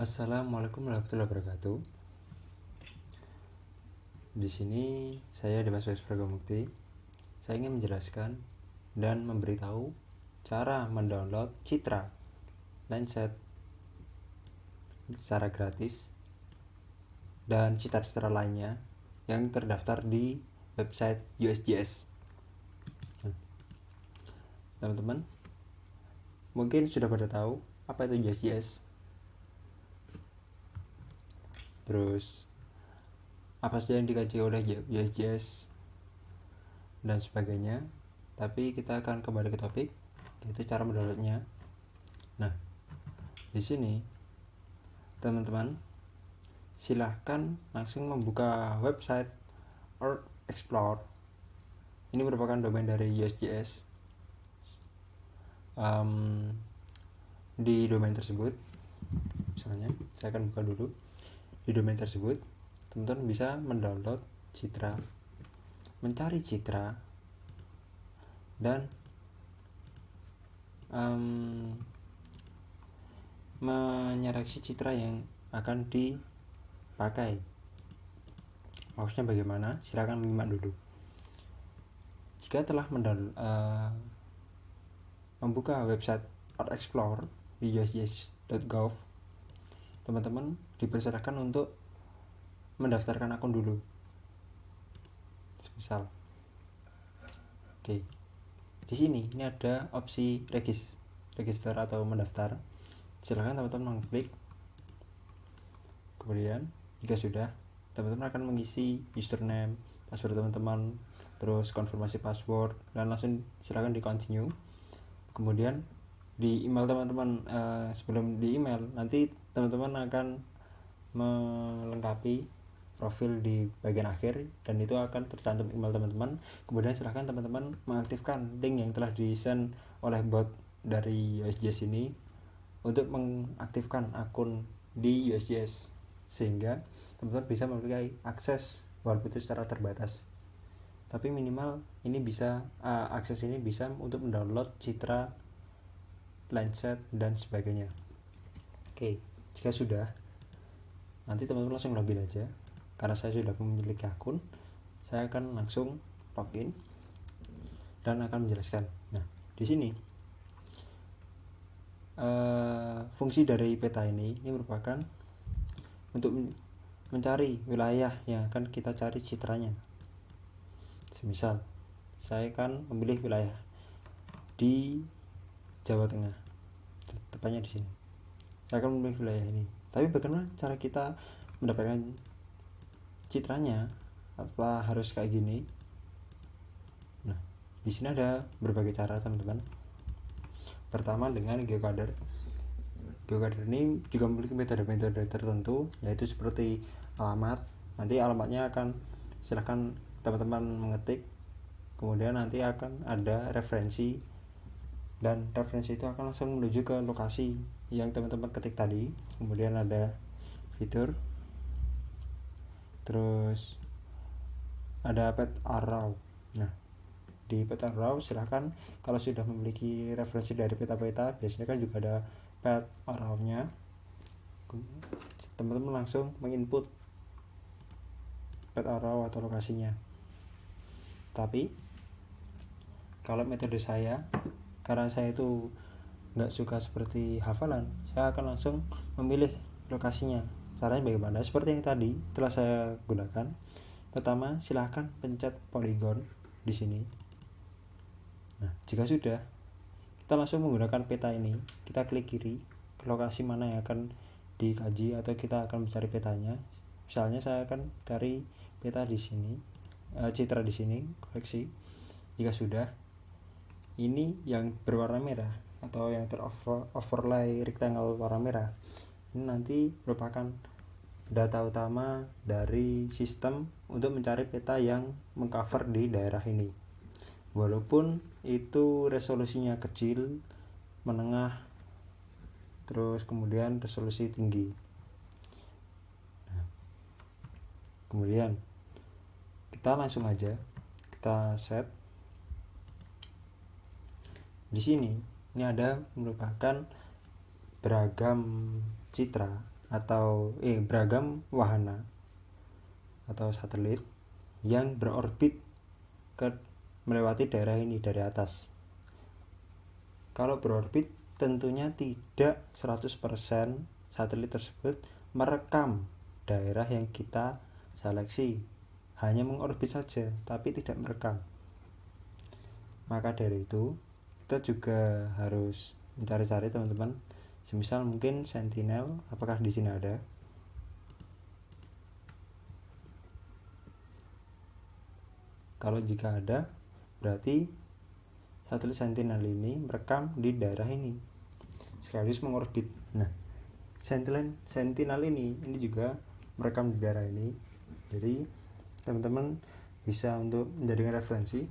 Assalamualaikum warahmatullahi wabarakatuh. Di sini saya Dimas Pragamukti. Saya ingin menjelaskan dan memberitahu cara mendownload Citra Lenset secara gratis dan citra-citra lainnya yang terdaftar di website USGS. Teman-teman, mungkin sudah pada tahu apa itu USGS. Terus apa saja yang dikaji oleh USGS dan sebagainya. Tapi kita akan kembali ke topik, yaitu cara mendownloadnya. Nah, di sini teman-teman silahkan langsung membuka website Earth Explorer. Ini merupakan domain dari USGS. Di domain tersebut, misalnya saya akan buka dulu. Di domain tersebut teman-teman bisa mendownload citra, mencari citra, dan menyeleksi citra yang akan dipakai. Maksudnya bagaimana? Silakan menyimak dulu. Jika telah membuka website Earth Explorer di usgs.gov, teman-teman dipersilakan untuk mendaftarkan akun dulu. Misal, oke, di sini ini ada opsi register atau mendaftar. Silakan teman-teman mengklik. Kemudian jika sudah, teman-teman akan mengisi username, password teman-teman, terus konfirmasi password, dan langsung silakan di continue. Kemudian di email teman-teman, sebelum di email nanti teman-teman akan melengkapi profil di bagian akhir, dan itu akan tercantum email teman-teman. Kemudian silahkan teman-teman mengaktifkan link yang telah di-send oleh bot dari USGS ini untuk mengaktifkan akun di USGS, sehingga teman-teman bisa memiliki akses walaupun itu secara terbatas. Tapi minimal ini bisa akses ini bisa untuk mendownload citra, Lenset, dan sebagainya. Oke, jika sudah, nanti teman-teman langsung login aja. Karena saya sudah memiliki akun, saya akan langsung login dan akan menjelaskan. Nah, di sini fungsi dari peta ini merupakan untuk mencari wilayah yang akan kita cari citranya. Semisal saya akan memilih wilayah di Jawa Tengah, tepatnya di sini. Saya akan memilih wilayah ini. Tapi bagaimana cara kita mendapatkan citranya? Apa harus kayak gini? Nah, di sini ada berbagai cara, teman-teman. Pertama dengan geocacher. Geocacher ini juga memiliki metode-metode tertentu, yaitu seperti alamat. Nanti alamatnya akan silahkan teman-teman mengetik, kemudian nanti akan ada referensi, dan referensi itu akan langsung menuju ke lokasi yang teman-teman ketik tadi. Kemudian ada fitur, terus ada path arrow. Nah, di path arrow silahkan, kalau sudah memiliki referensi dari peta-peta, biasanya kan juga ada path arrow-nya. Teman-teman langsung menginput path arrow atau lokasinya. Tapi kalau metode saya, karena saya itu nggak suka seperti hafalan, saya akan langsung memilih lokasinya. Caranya bagaimana? Seperti yang tadi telah saya gunakan. Pertama, silahkan pencet polygon di sini. Nah, jika sudah, kita langsung menggunakan peta ini. Kita klik kiri ke lokasi mana yang akan dikaji atau kita akan mencari petanya. Misalnya saya akan cari peta di sini, citra di sini, koreksi. Jika sudah, ini yang berwarna merah atau yang overlay rectangle warna merah, ini nanti merupakan data utama dari sistem untuk mencari peta yang mengcover di daerah ini. Walaupun itu resolusinya kecil, menengah, terus kemudian resolusi tinggi. Nah, kemudian kita langsung aja kita set. Di sini ini ada merupakan beragam citra atau beragam wahana atau satelit yang berorbit melewati daerah ini dari atas. Kalau berorbit tentunya tidak 100% satelit tersebut merekam daerah yang kita seleksi, hanya mengorbit saja tapi tidak merekam. Maka dari itu kita juga harus mencari-cari teman-teman, semisal mungkin Sentinel, apakah di sini ada? Kalau jika ada, berarti satelit Sentinel ini merekam di daerah ini sekaligus mengorbit. Nah, Sentinel ini juga merekam di daerah ini. Jadi teman-teman bisa untuk menjadikan referensi.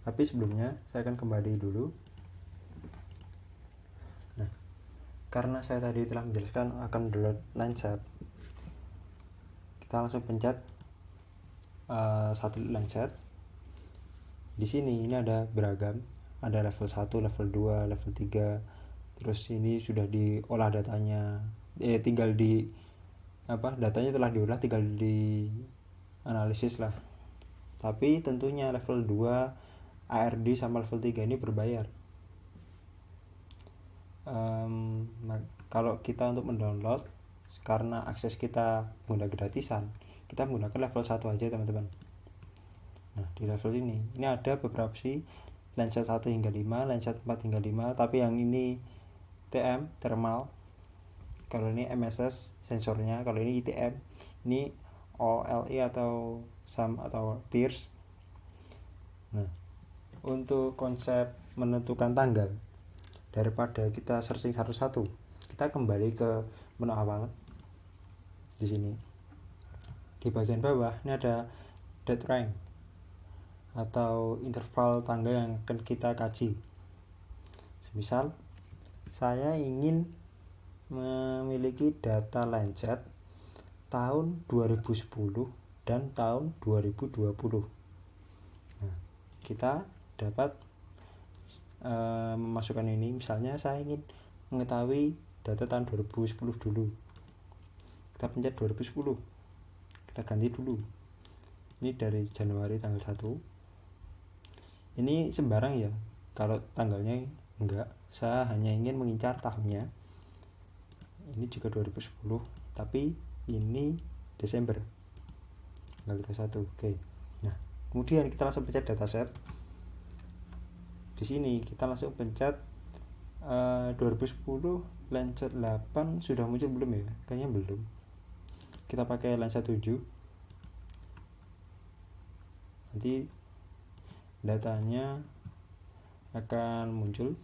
Tapi sebelumnya saya akan kembali dulu. Nah, karena saya tadi telah menjelaskan akan download Landsat, kita langsung pencet satelit Landsat. Di sini ini ada beragam, ada level 1, level 2, level 3. Terus ini sudah diolah datanya. Tinggal datanya telah diolah, tinggal di analisis lah. Tapi tentunya level 2 ARD sama level 3 ini berbayar. Kalau kita untuk mendownload, karena akses kita menggunakan gratisan, kita menggunakan level 1 aja teman-teman. Nah, di level ini ada beberapa opsi, Landsat 1 hingga 5, Landsat 4 hingga 5, tapi yang ini TM, thermal. Kalau ini MSS, sensornya. Kalau ini ITM, ini OLE atau SAM atau TIRS. Nah, untuk konsep menentukan tanggal, daripada kita searching satu-satu, kita kembali ke menu awal. Di sini di bagian bawah ini ada date range atau interval tanggal yang akan kita kaji. Semisal saya ingin memiliki data Landsat tahun 2010 dan tahun 2020. Nah, kita dapat memasukkan ini. Misalnya saya ingin mengetahui data tahun 2010 dulu, kita pencet 2010, kita ganti dulu, ini dari Januari tanggal 1. Ini sembarang ya, kalau tanggalnya enggak, saya hanya ingin mengincar tahunnya. Ini juga 2010, tapi ini Desember tanggal 31. Oke. Nah, kemudian kita langsung pencet dataset. Di sini kita langsung pencet 2010 Landsat 8 sudah muncul belum ya? Kayaknya belum. Kita pakai Landsat 7. Nanti datanya akan muncul.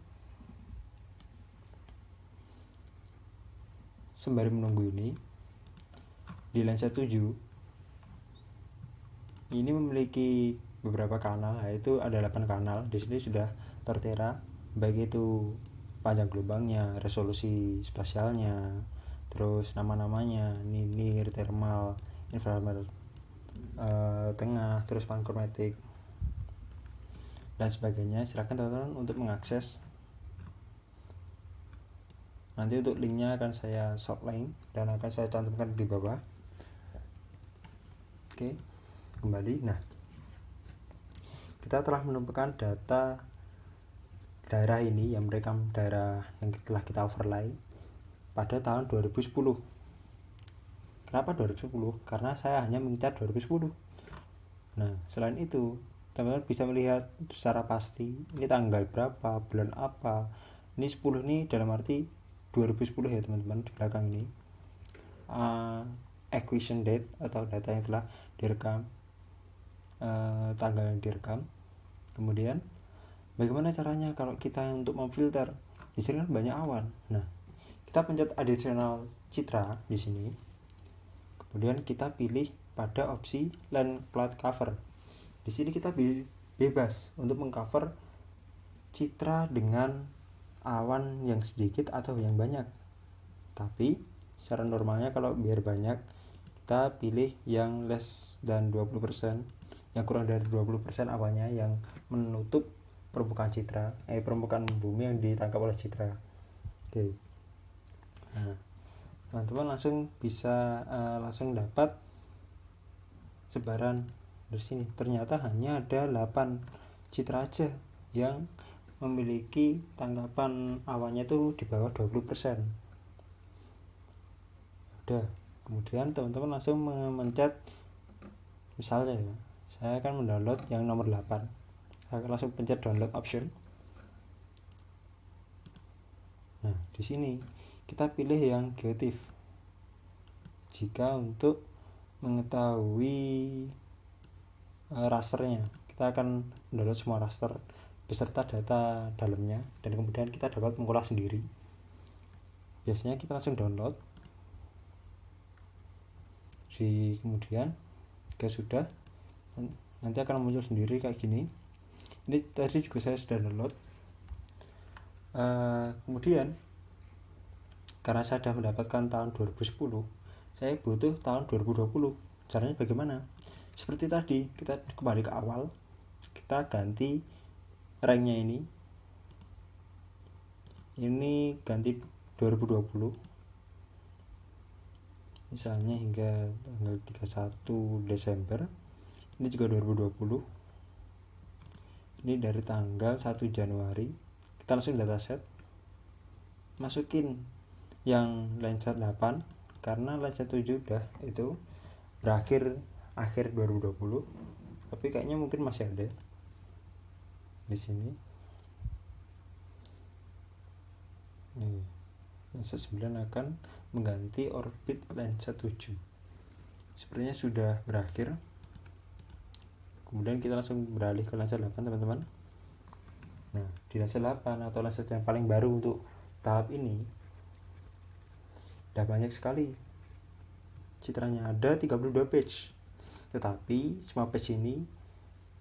Sembari menunggu ini, di Landsat 7 ini memiliki beberapa kanal, yaitu ada 8 kanal. Di sini sudah tertera, baik itu panjang gelombangnya, resolusi spasialnya, terus nama-namanya, near, thermal, infrared, tengah, terus pankromatik dan sebagainya. Silakan teman-teman untuk mengakses. Nanti untuk linknya akan saya shortlink dan akan saya cantumkan di bawah. Oke, kembali. Nah, kita telah menemukan data daerah ini yang merekam daerah yang telah kita overlay pada tahun 2010. Kenapa 2010? Karena saya hanya mengincar 2010. Nah, selain itu, teman-teman bisa melihat secara pasti ini tanggal berapa, bulan apa. Ini 10 ini dalam arti 2010 ya teman-teman, di belakang ini acquisition date atau data yang telah direkam, tanggal yang direkam. Kemudian bagaimana caranya kalau kita untuk memfilter? Di sini kan banyak awan. Nah, kita pencet additional citra di sini. Kemudian kita pilih pada opsi land cloud cover. Di sini kita bebas untuk mengcover citra dengan awan yang sedikit atau yang banyak. Tapi secara normalnya kalau biar banyak, kita pilih yang less than 20%, yang kurang dari 20% awannya yang menutup permukaan citra, permukaan bumi yang ditangkap oleh citra. Oke. Nah, teman-teman langsung bisa langsung dapat sebaran dari sini. Ternyata hanya ada 8 citra aja yang memiliki tangkapan awannya itu di bawah 20%. Udah, kemudian teman-teman langsung mencet, misalnya ya, saya akan mendownload yang nomor 8. Saya akan langsung pencet download option. Nah, di sini kita pilih yang Geotiff. Jika untuk mengetahui rasternya, kita akan mendownload semua raster beserta data dalamnya, dan kemudian kita dapat mengolah sendiri. Biasanya kita langsung download. Kemudian jika sudah, nanti akan muncul sendiri kayak gini. Ini tadi juga saya sudah download. Kemudian karena saya sudah mendapatkan tahun 2010, saya butuh tahun 2020. Caranya bagaimana? Seperti tadi, kita kembali ke awal, kita ganti ranknya ini ganti 2020, misalnya hingga tanggal 31 Desember. Ini juga 2020. Ini dari tanggal 1 Januari. Kita langsung dataset, masukin yang Landsat 8 karena Landsat 7 udah itu berakhir akhir 2020, tapi kayaknya mungkin masih ada di sini. Landsat 9 akan mengganti orbit Landsat 7. Sepertinya sudah berakhir. Kemudian kita langsung beralih ke Landsat 8, teman-teman. Nah, di Landsat 8 atau Landsat yang paling baru untuk tahap ini, udah banyak sekali citranya, ada 32 page. Tetapi semua page ini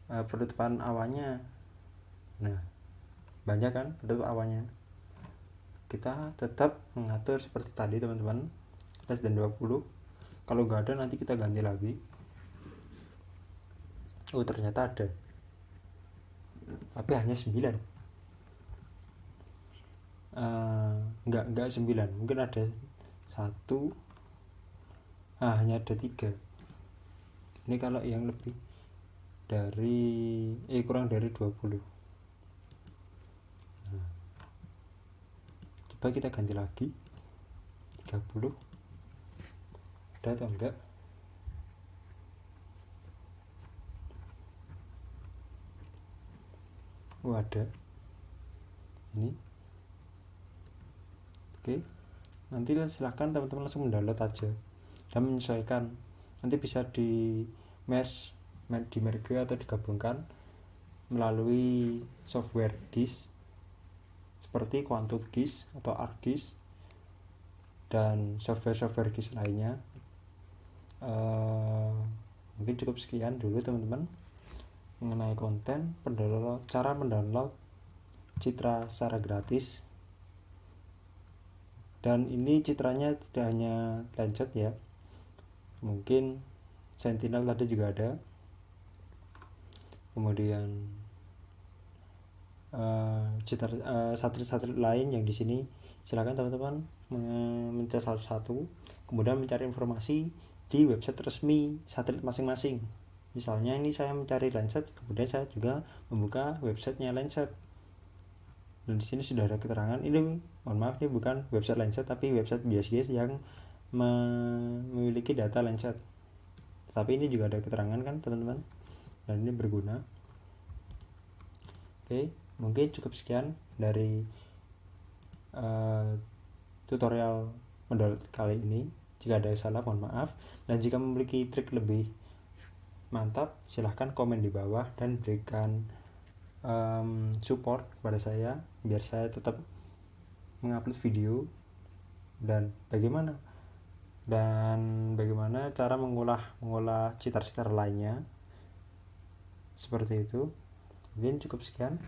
penutupan awannya, nah banyak kan penutup awannya. Kita tetap mengatur seperti tadi, teman-teman, less than 20. Kalau nggak ada nanti kita ganti lagi. Oh, ternyata ada, tapi hanya 9. Enggak 9, mungkin ada 1. Hanya ada 3. Ini kalau yang lebih dari kurang dari 20. Nah, coba kita ganti lagi 30. Ada atau enggak? Ada. Ini. Oke. Nanti silahkan teman-teman langsung mendownload aja dan menyesuaikan. Nanti bisa di mesh di merge atau digabungkan melalui software disk seperti Quantum Disk atau ArcDisk dan software disk lainnya. Mungkin cukup sekian dulu, teman-teman, mengenai konten cara mendownload citra secara gratis. Dan ini citranya tidak hanya Landsat ya, mungkin Sentinel tadi juga ada, kemudian satelit-satelit lain yang di sini. Silakan teman-teman mencari satu-satu, kemudian mencari informasi di website resmi satelit masing-masing. Misalnya ini saya mencari Landsat, kemudian saya juga membuka websitenya Landsat. Dan di sini sudah ada keterangan. Ini mohon maaf, ini bukan website Landsat tapi website bias yang memiliki data Landsat. Tapi ini juga ada keterangan kan, teman-teman, dan ini berguna. Oke, mungkin cukup sekian dari tutorial mendownload kali ini. Jika ada salah mohon maaf, dan jika memiliki trik lebih mantap silahkan komen di bawah dan berikan support kepada saya biar saya tetap mengupload video dan bagaimana cara mengolah citra lainnya, seperti itu. Mungkin cukup sekian.